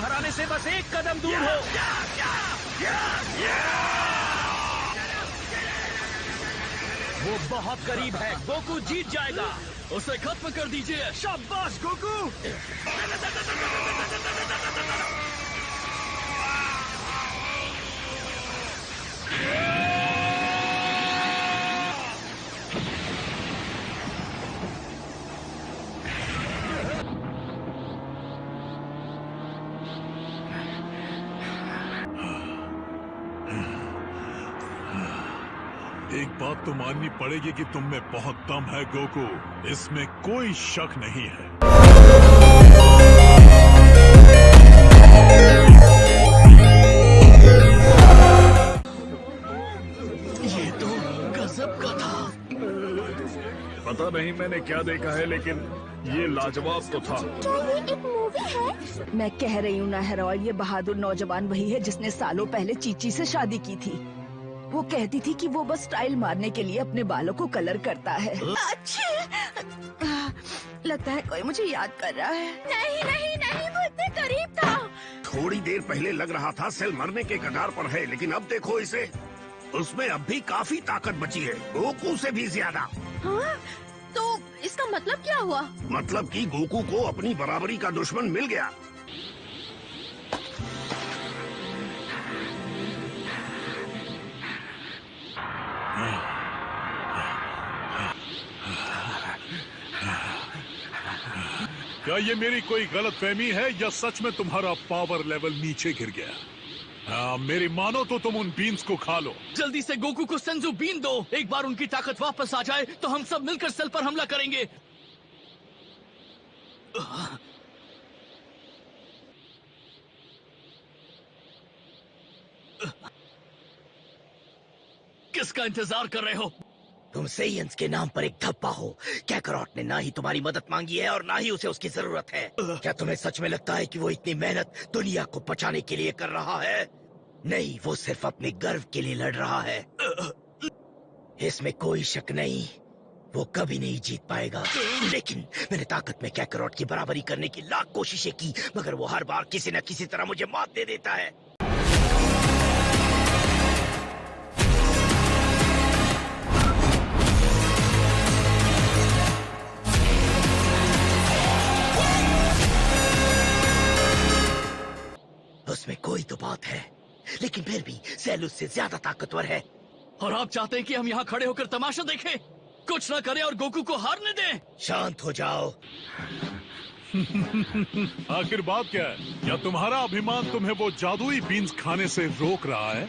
हराने से बस एक कदम दूर हो। वो बहुत करीब है, गोकू जीत जाएगा। उसे खत्म कर दीजिए। शाबाश गोकू। एक बात तो माननी पड़ेगी कि तुम में बहुत दम है गोकू, इसमें कोई शक नहीं है। ये तो गजब का था। पता नहीं मैंने क्या देखा है, लेकिन ये लाजवाब तो था। क्या ये एक मूवी है? मैं कह रही हूँ ना हेरोल्ड, ये बहादुर नौजवान वही है जिसने सालों पहले चीची से शादी की थी। वो कहती थी कि वो बस स्टाइल मारने के लिए अपने बालों को कलर करता है। अच्छा, लगता है कोई मुझे याद कर रहा है। नहीं नहीं नहीं, वो इतने करीब था। थोड़ी देर पहले लग रहा था सेल मरने के कगार पर है, लेकिन अब देखो इसे, उसमें अब भी काफी ताकत बची है, गोकू से भी ज्यादा। हाँ? तो इसका मतलब क्या हुआ? मतलब कि गोकू को अपनी बराबरी का दुश्मन मिल गया। क्या ये मेरी कोई गलतफहमी है या सच में तुम्हारा पावर लेवल नीचे गिर गया? मेरी मानो तो तुम उन बीन्स को खा लो। जल्दी से गोकू को सेंजू बीन दो। एक बार उनकी ताकत वापस आ जाए तो हम सब मिलकर सेल पर हमला करेंगे। किसका इंतजार कर रहे हो? तुम सेयंस के नाम पर एक धब्बा हो। कैकरॉट ने ना ही तुम्हारी मदद मांगी है और ना ही उसे उसकी जरूरत है। क्या तुम्हें सच में लगता है कि वो इतनी मेहनत दुनिया को बचाने के लिए कर रहा है? नहीं, वो सिर्फ अपने गर्व के लिए लड़ रहा है। इसमें कोई शक नहीं, वो कभी नहीं जीत पाएगा। लेकिन मैंने ताकत में कैकरॉट की बराबरी करने की लाख कोशिशें की, मगर वो हर बार किसी न किसी तरह मुझे मात दे देता है। उसमें कोई तो बात है, लेकिन फिर भी सेल उससे ज्यादा ताकतवर है। और आप चाहते हैं कि हम यहाँ खड़े होकर तमाशा देखें? कुछ ना करें और गोकू को हारने दें? शांत हो जाओ। आखिर बात क्या है? क्या तुम्हारा अभिमान तुम्हें वो जादुई बीन्स खाने से रोक रहा है?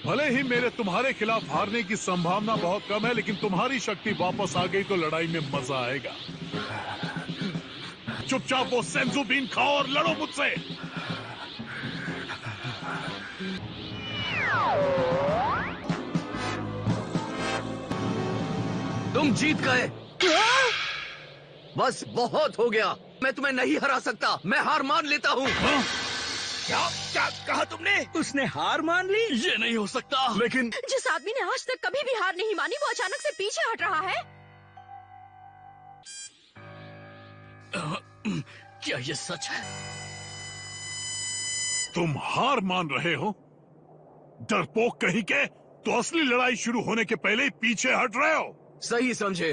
भले ही मेरे तुम्हारे खिलाफ हारने की संभावना बहुत कम है, लेकिन तुम्हारी शक्ति वापस आ गई तो लड़ाई में मजा आएगा। चुपचाप वो सेंजू बीन खाओ और लड़ो मुझसे। तुम जीत गए। बस बहुत हो गया, मैं तुम्हें नहीं हरा सकता। मैं हार मान लेता हूँ। क्या क्या कहा तुमने? उसने हार मान ली? ये नहीं हो सकता। लेकिन जिस आदमी ने आज तक कभी भी हार नहीं मानी, वो अचानक से पीछे हट रहा है। क्या ये सच है? तुम हार मान रहे हो? डरपोक कहीं के, तो असली लड़ाई शुरू होने के पहले ही पीछे हट रहे हो। सही समझे।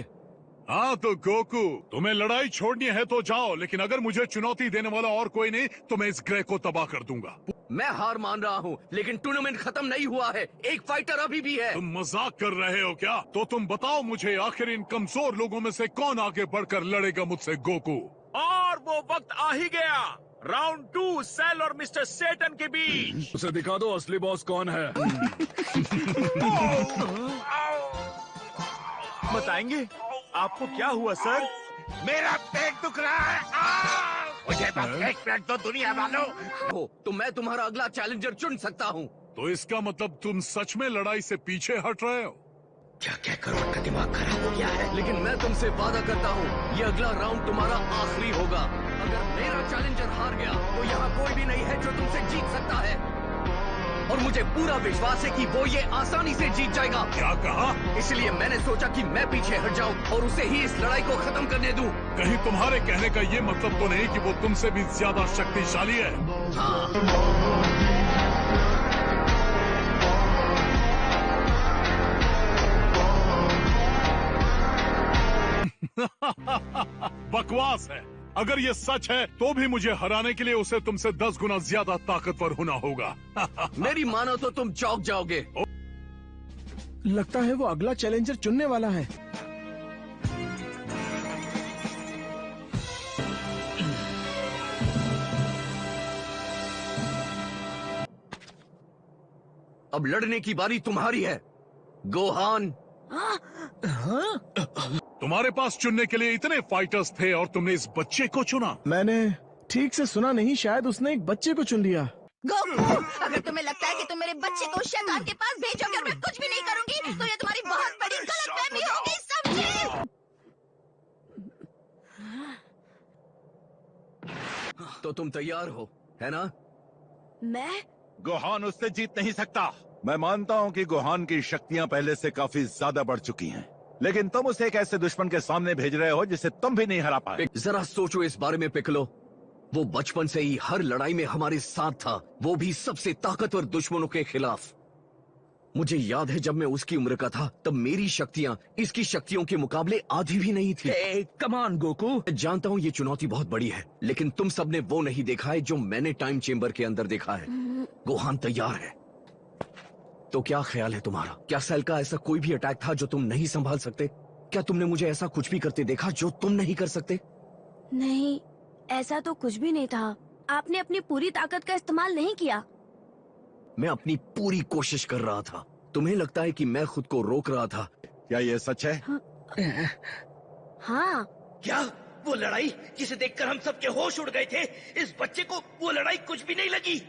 हाँ तो गोकू, तुम्हें लड़ाई छोड़नी है तो जाओ, लेकिन अगर मुझे चुनौती देने वाला और कोई नहीं तो मैं इस ग्रह को तबाह कर दूंगा। मैं हार मान रहा हूँ, लेकिन टूर्नामेंट खत्म नहीं हुआ है। एक फाइटर अभी भी है। तुम मजाक कर रहे हो क्या? तो तुम बताओ मुझे, आखिर इन कमजोर लोगों में से कौन आगे बढ़कर लड़ेगा मुझसे गोकू? और वो वक्त आ ही गया, राउंड 2 सेल और मिस्टर सेटन के बीच। उसे दिखा दो असली बॉस कौन है। बताएंगे आपको क्या हुआ सर? मेरा पेट दुख रहा है। मुझे बस एक मिनट दो दुनिया वालों। हो तो मैं तुम्हारा अगला चैलेंजर चुन सकता हूँ। तो इसका मतलब तुम सच में लड़ाई से पीछे हट रहे हो? क्या कैकरॉट का दिमाग खराब हो गया है? लेकिन मैं तुमसे वादा करता हूँ, ये अगला राउंड तुम्हारा आखिरी होगा। अगर मेरा चैलेंजर हार गया तो यहाँ कोई भी नहीं है जो तुमसे जीत सकता है। और मुझे पूरा विश्वास है कि वो ये आसानी से जीत जाएगा। क्या कहा? इसलिए मैंने सोचा कि मैं पीछे हट जाऊं और उसे ही इस लड़ाई को खत्म करने दूं। कहीं तुम्हारे कहने का ये मतलब तो नहीं कि वो तुमसे भी ज्यादा शक्तिशाली है? बकवास है। अगर ये सच है तो भी मुझे हराने के लिए उसे तुमसे 10 गुना ज्यादा ताकतवर होना होगा। मेरी मानो तो तुम चौंक जाओगे। लगता है वो अगला चैलेंजर चुनने वाला है। अब लड़ने की बारी तुम्हारी है, गोहान। तुम्हारे पास चुनने के लिए इतने फाइटर्स थे और तुमने इस बच्चे को चुना। मैंने ठीक से सुना नहीं, शायद उसने एक बच्चे को चुन लिया। गोकू, अगर तुम्हें लगता है कि तुम मेरे बच्चे को शैतान के पास भेजोगे और मैं कुछ भी नहीं करूंगी, तो ये तुम्हारी बहुत बड़ी गलतफहमी होगी, समझे? तो तुम तैयार हो, है ना? मैं? गोहान उससे जीत नहीं सकता। मैं मानता हूँ कि गोहान की शक्तियाँ पहले से काफी ज्यादा बढ़ चुकी हैं, लेकिन तुम उसे एक ऐसे दुश्मन के सामने भेज रहे हो जिसे तुम भी नहीं हरा पाए। जरा सोचो इस बारे में पिकलो। वो बचपन से ही हर लड़ाई में हमारे साथ था, वो भी सबसे ताकतवर दुश्मनों के खिलाफ। मुझे याद है जब मैं उसकी उम्र का था तब मेरी शक्तियाँ इसकी शक्तियों के मुकाबले आधी भी नहीं थी। Come on Goku. मैं जानता हूँ ये चुनौती बहुत बड़ी है, लेकिन तुम सबने वो नहीं देखा है जो मैंने टाइम चेम्बर के अंदर देखा है। गोहान तैयार है तो क्या ख्याल है तुम्हारा? क्या सेल का ऐसा कोई भी अटैक था जो तुम नहीं संभाल सकते? क्या तुमने मुझे ऐसा कुछ भी करते देखा जो तुम नहीं कर सकते? नहीं, ऐसा तो कुछ भी नहीं था। आपने अपनी पूरी ताकत का इस्तेमाल नहीं किया। मैं अपनी पूरी कोशिश कर रहा था। तुम्हें लगता है कि मैं खुद को रोक रहा था? क्या ये सच है? हाँ। क्या वो लड़ाई जिसे देखकर हम सबके होश उड़ गए थे, इस बच्चे को वो लड़ाई कुछ भी नहीं लगी?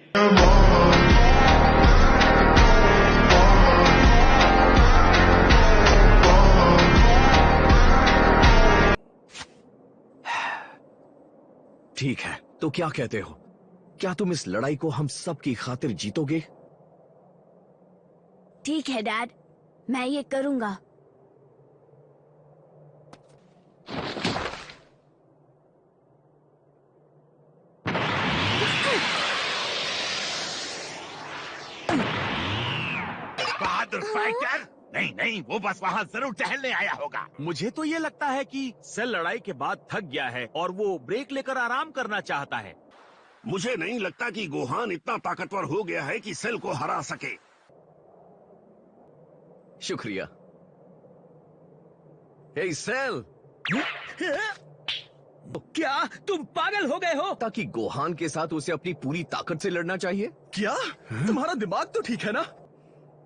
ठीक है, तो क्या कहते हो? क्या तुम इस लड़ाई को हम सब की खातिर जीतोगे? ठीक है डैड, मैं ये करूँगा। बहादुर फाइटर? नहीं नहीं, वो बस वहाँ जरूर टहलने आया होगा। मुझे तो ये लगता है कि सेल लड़ाई के बाद थक गया है और वो ब्रेक लेकर आराम करना चाहता है। मुझे नहीं लगता कि गोहान इतना ताकतवर हो गया है कि सेल को हरा सके। शुक्रिया। हे सेल, क्या तुम पागल हो गए हो? ताकि गोहान के साथ उसे अपनी पूरी ताकत से लड़ना चाहिए। क्या तुम्हारा दिमाग तो ठीक है ना?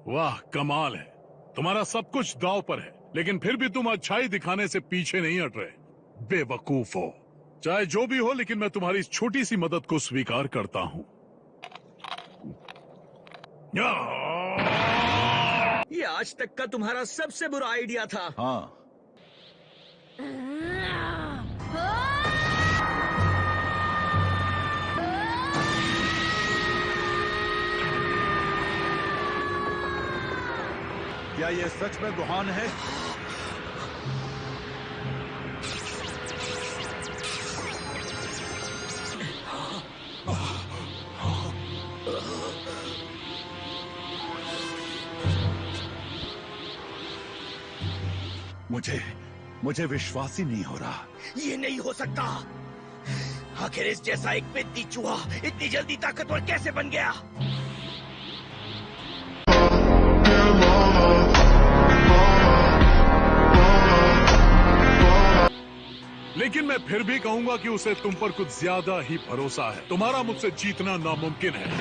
वाह, कमाल है। तुम्हारा सब कुछ दांव पर है, लेकिन फिर भी तुम अच्छाई दिखाने से पीछे नहीं हट रहे। बेवकूफ हो। चाहे जो भी हो, लेकिन मैं तुम्हारी इस छोटी सी मदद को स्वीकार करता हूँ। ये आज तक का तुम्हारा सबसे बुरा आइडिया था। हाँ, क्या ये सच में गोहान है? मुझे विश्वास ही नहीं हो रहा। ये नहीं हो सकता। आखिर इस जैसा एक पिद्दी चूहा इतनी जल्दी ताकतवर कैसे बन गया? लेकिन मैं फिर भी कहूंगा कि उसे तुम पर कुछ ज्यादा ही भरोसा है। तुम्हारा मुझसे जीतना नामुमकिन है।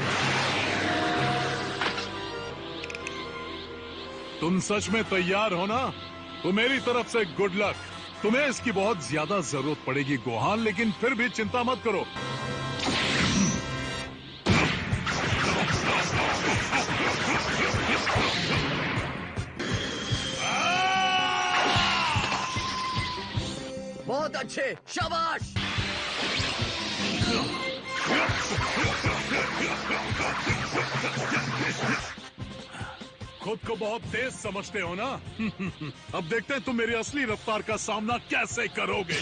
तुम सच में तैयार हो ना? तो मेरी तरफ से गुड लक। तुम्हें इसकी बहुत ज्यादा जरूरत पड़ेगी गोहान, लेकिन फिर भी चिंता मत करो। बहुत अच्छे, शाबाश। खुद को बहुत तेज समझते हो ना? अब देखते हैं तुम मेरी असली रफ्तार का सामना कैसे करोगे।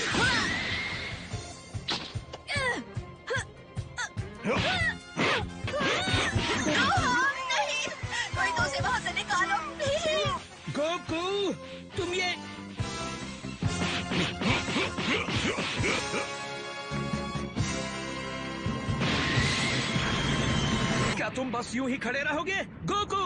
नहीं, कोई तो उसे वहाँ से निकालो। गोकू, तुम ये क्या तुम बस यूं ही खड़े रहोगे? गोकू!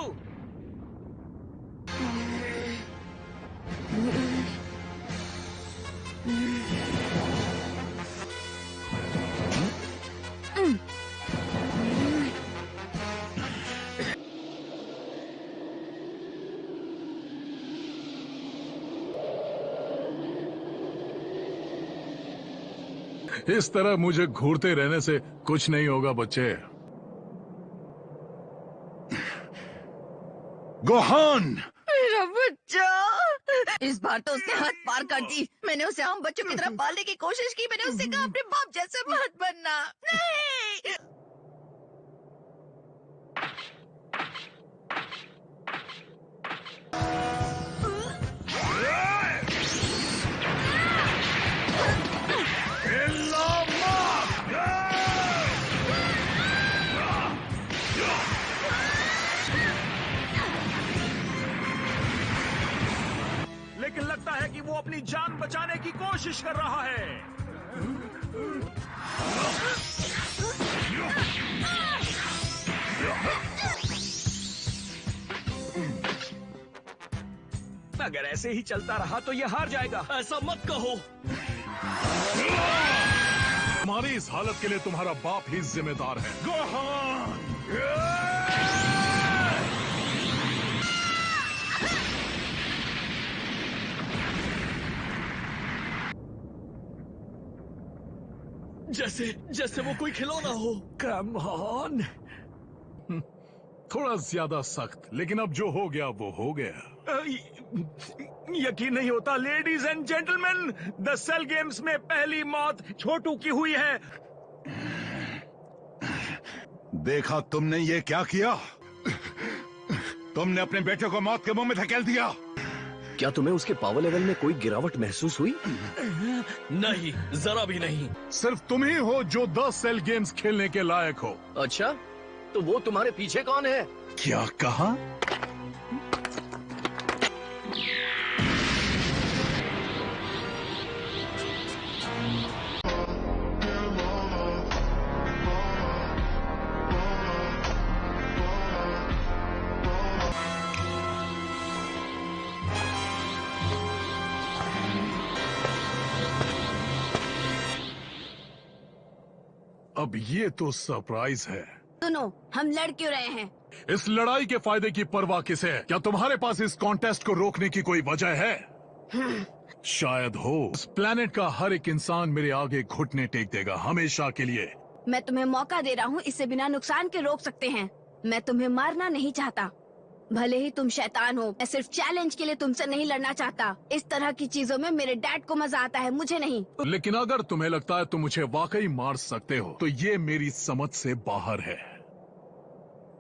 इस तरह मुझे घूरते रहने से कुछ नहीं होगा बच्चे। गोहान! मेरा बच्चा, इस बार तो उसने हद पार कर दी। मैंने उसे आम बच्चों की तरह पालने की कोशिश की। मैंने उससे कहा अपने बाप जैसे मत बनना। नहीं। लेकिन लगता है कि वो अपनी जान बचाने की कोशिश कर रहा है। अगर ऐसे ही चलता रहा तो ये हार जाएगा। ऐसा मत कहो। तुम्हारी इस हालत के लिए तुम्हारा बाप ही जिम्मेदार है। गोहान! जैसे वो कोई खिलौना हो। Come on. थोड़ा ज्यादा सख्त, लेकिन अब जो हो गया वो हो गया। यकीन नहीं होता ladies and gentleman, the cell games में पहली मौत छोटू की हुई है। देखा तुमने ये क्या किया? तुमने अपने बेटे को मौत के मुंह में धकेल दिया। क्या तुम्हें उसके पावर लेवल में कोई गिरावट महसूस हुई? नहीं, जरा भी नहीं। सिर्फ तुम ही हो जो 10 सेल गेम्स खेलने के लायक हो। अच्छा, तो वो तुम्हारे पीछे कौन है? क्या कहा? अब ये तो सरप्राइज है। सुनो, हम लड़ क्यों रहे हैं? इस लड़ाई के फायदे की परवाह किसे है? क्या तुम्हारे पास इस कॉन्टेस्ट को रोकने की कोई वजह है? शायद हो। इस प्लेनेट का हर एक इंसान मेरे आगे घुटने टेक देगा, हमेशा के लिए। मैं तुम्हें मौका दे रहा हूँ, इसे बिना नुकसान के रोक सकते हैं। मैं तुम्हें मारना नहीं चाहता, भले ही तुम शैतान हो। मैं सिर्फ चैलेंज के लिए तुमसे नहीं लड़ना चाहता। इस तरह की चीजों में मेरे डैड को मजा आता है, मुझे नहीं। लेकिन अगर तुम्हें लगता है तुम मुझे वाकई मार सकते हो, तो ये मेरी समझ से बाहर है।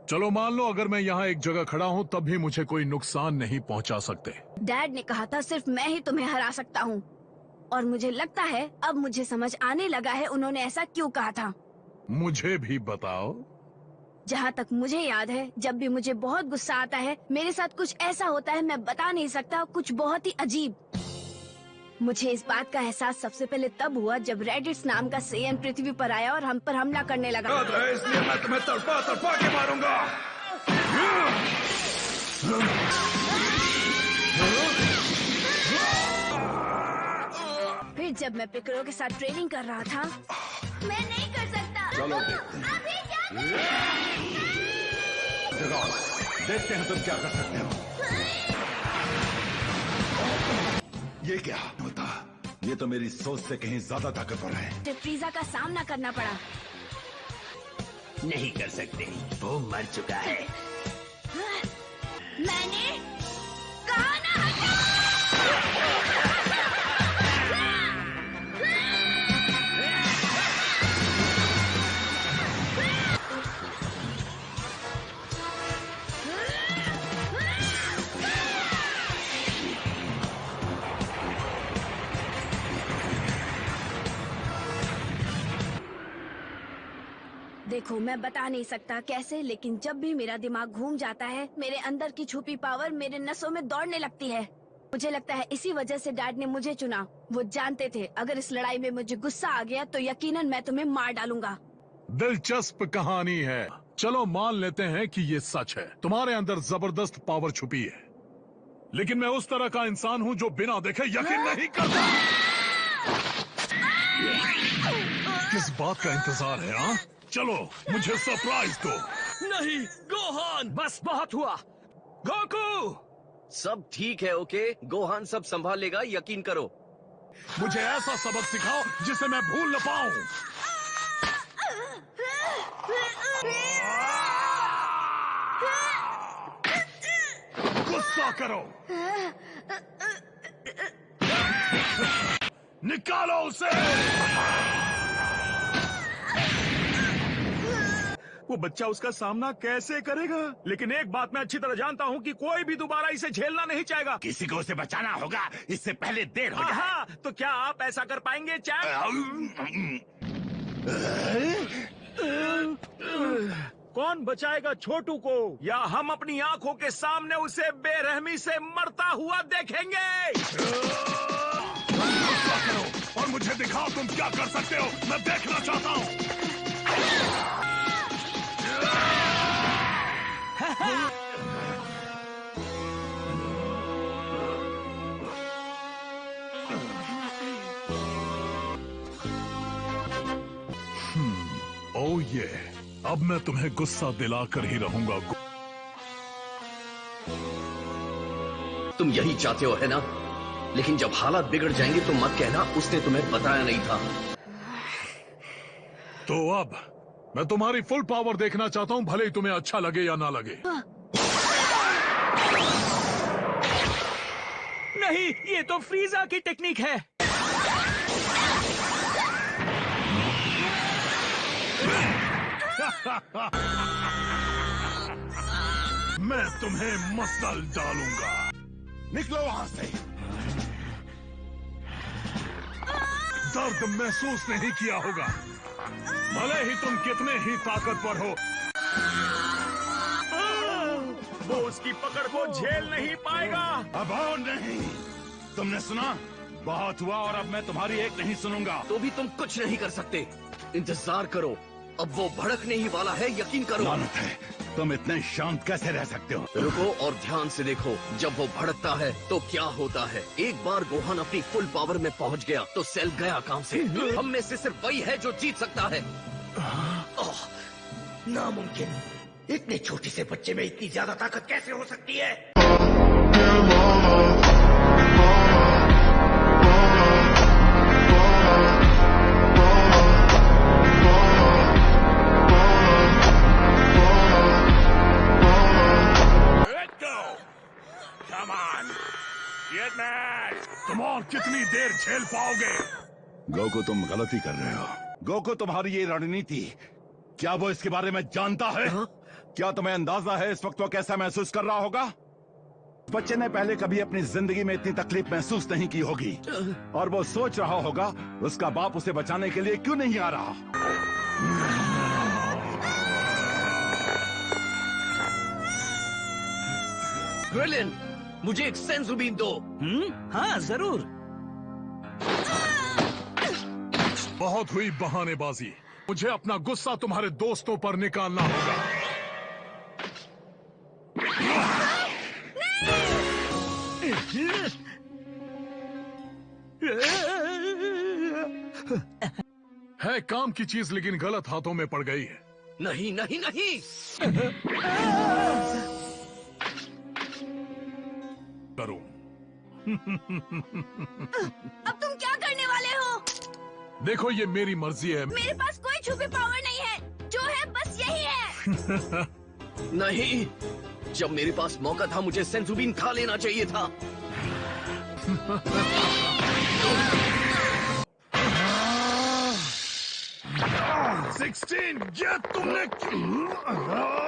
चलो मान लो अगर मैं यहाँ एक जगह खड़ा हूँ तब भी मुझे कोई नुकसान नहीं पहुँचा सकते। डैड ने कहा था सिर्फ मैं ही तुम्हें हरा सकता हूँ, और मुझे लगता है अब मुझे समझ आने लगा है उन्होंने ऐसा क्यों कहा था। मुझे भी बताओ। जहाँ तक मुझे याद है, जब भी मुझे बहुत गुस्सा आता है मेरे साथ कुछ ऐसा होता है मैं बता नहीं सकता, कुछ बहुत ही अजीब। मुझे इस बात का एहसास सबसे पहले तब हुआ जब रेडिट्स नाम का सेयन पृथ्वी पर आया और हम पर हमला करने लगा। इसलिए मैं तुम्हें तड़पा तड़पा के मारूंगा। फिर जब मैं पिकरो के साथ ट्रेनिंग कर रहा था, मैं नहीं कर सकता। चलो देखते हैं। अभी क्या जगाओ, देखते हैं तुम क्या कर सकते हो। ये क्या होता? ये तो मेरी सोच से कहीं ज्यादा ताकतवर है। मुझे फ्रीजा का सामना करना पड़ा। नहीं कर सकते, वो मर चुका है। मैंने कहा ना हटाओ। देखो, मैं बता नहीं सकता कैसे, लेकिन जब भी मेरा दिमाग घूम जाता है, मेरे अंदर की छुपी पावर मेरे नसों में दौड़ने लगती है। मुझे लगता है इसी वजह से डैड ने मुझे चुना। वो जानते थे अगर इस लड़ाई में मुझे गुस्सा आ गया तो यकीनन मैं तुम्हें मार डालूंगा। दिलचस्प कहानी है। चलो मान लेते हैं कि ये सच है, तुम्हारे अंदर जबरदस्त पावर छुपी है, लेकिन मैं उस तरह का इंसान हूँ जो बिना देखे यकीन नहीं करता। किस बात का इंतजार है? हाँ, चलो मुझे सरप्राइज दो। नहीं गोहान, बस बहुत हुआ। गोकू, सब ठीक है, ओके? गोहान सब संभाल लेगा, यकीन करो। मुझे ऐसा सबक सिखाओ जिसे मैं भूल न पाऊं। गुस्सा करो, निकालो उसे। वो बच्चा उसका सामना कैसे करेगा? लेकिन एक बात मैं अच्छी तरह जानता हूँ कि कोई भी दोबारा इसे झेलना नहीं चाहेगा। किसी को उसे बचाना होगा, इससे पहले देर हो जाए। हाँ, तो क्या आप ऐसा कर पाएंगे चैप? कौन बचाएगा छोटू को, या हम अपनी आंखों के सामने उसे बेरहमी से मरता हुआ देखेंगे? गुस्सा करो और मुझे दिखाओ तुम क्या कर सकते हो। मैं देखना चाहता हूँ। ओह ये, अब मैं तुम्हें गुस्सा दिलाकर ही रहूंगा। तुम यही चाहते हो है ना? लेकिन जब हालात बिगड़ जाएंगे तो मत कहना उसने तुम्हें बताया नहीं था। तो अब मैं तुम्हारी फुल पावर देखना चाहता हूँ, भले ही तुम्हें अच्छा लगे या ना लगे। नहीं, ये तो फ्रीजा की टेक्निक है। मैं तुम्हें मसल डालूंगा। निकलो वहां से। दर्द महसूस नहीं किया होगा, भले ही तुम कितने ही ताकतवर हो। वो उसकी पकड़ को झेल नहीं पाएगा। अब और नहीं। तुमने सुना? बहुत हुआ और अब मैं तुम्हारी एक नहीं सुनूंगा। तो भी तुम कुछ नहीं कर सकते। इंतजार करो, अब वो भड़कने ही वाला है, यकीन करो। लानत है, तुम इतने शांत कैसे रह सकते हो? रुको और ध्यान से देखो, जब वो भड़कता है तो क्या होता है। एक बार गोहान अपनी फुल पावर में पहुंच गया तो सेल गया काम से। हम में से सिर्फ वही है जो जीत सकता है। नामुमकिन। इतने छोटे से बच्चे में इतनी ज्यादा ताकत कैसे हो सकती है? तुम और कितनी देर झेल पाओगे? गोकू, तुम गलती कर रहे हो। गोकू, तुम्हारी ये रणनीति, क्या वो इसके बारे में जानता है? क्या तुम्हें अंदाजा है इस वक्त वो कैसा महसूस कर रहा होगा? बच्चे ने पहले कभी अपनी जिंदगी में इतनी तकलीफ महसूस नहीं की होगी, और वो सोच रहा होगा उसका बाप उसे बचाने के लिए क्यों नहीं आ रहा। ग्रेलिन, मुझे एक सेंजुबीन दो। हाँ जरूर। बहुत हुई बहानेबाजी, मुझे अपना गुस्सा तुम्हारे दोस्तों पर निकालना होगा। है काम की चीज, लेकिन गलत हाथों में पड़ गई है। नहीं नहीं नहीं। करूं। अब तुम क्या करने वाले हो? देखो, ये मेरी मर्जी है। मेरे पास कोई छुपी पावर नहीं है, जो है बस यही है। नहीं, जब मेरे पास मौका था मुझे सेंजुबीन खा लेना चाहिए था। 16, ये तुमने।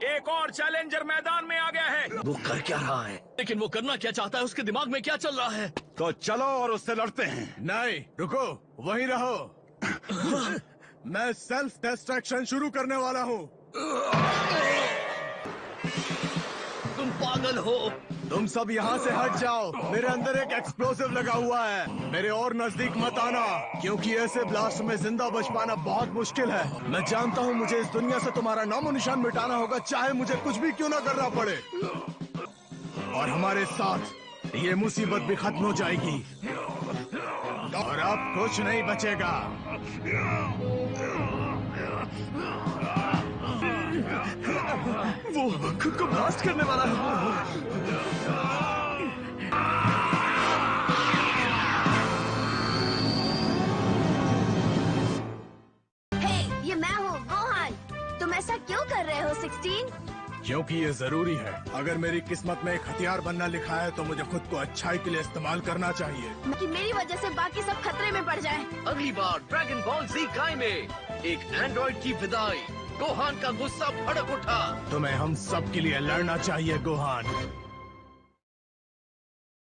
एक और चैलेंजर मैदान में आ गया है। वो कर क्या रहा है? लेकिन वो करना क्या चाहता है? उसके दिमाग में क्या चल रहा है? तो चलो और उससे लड़ते हैं। नहीं रुको, वहीं रहो। मैं सेल्फ डिस्ट्रक्शन शुरू करने वाला हूँ। तुम पागल हो। तुम सब यहाँ से हट जाओ। मेरे अंदर एक एक्सप्लोसिव लगा हुआ है। मेरे और नजदीक मत आना, क्योंकि ऐसे ब्लास्ट में जिंदा बच पाना बहुत मुश्किल है। मैं जानता हूँ मुझे इस दुनिया से तुम्हारा नामो निशान मिटाना होगा, चाहे मुझे कुछ भी क्यों ना करना पड़े। और हमारे साथ ये मुसीबत भी खत्म हो जाएगी और अब कुछ नहीं बचेगा। वो खुद को ब्लास्ट करने वाला है। हे, ये मैं हूँ गोहान। तुम ऐसा क्यों कर रहे हो 16? क्योंकि ये जरूरी है। अगर मेरी किस्मत में एक हथियार बनना लिखा है तो मुझे खुद को अच्छाई के लिए इस्तेमाल करना चाहिए। कि मेरी वजह से बाकी सब खतरे में पड़ जाएं। अगली बार ड्रैगन बॉल Z काई में एक एंड्रॉइड की विदाई। गोहान का गुस्सा भड़क उठा। तुम्हें हम सब के लिए लड़ना चाहिए गोहान।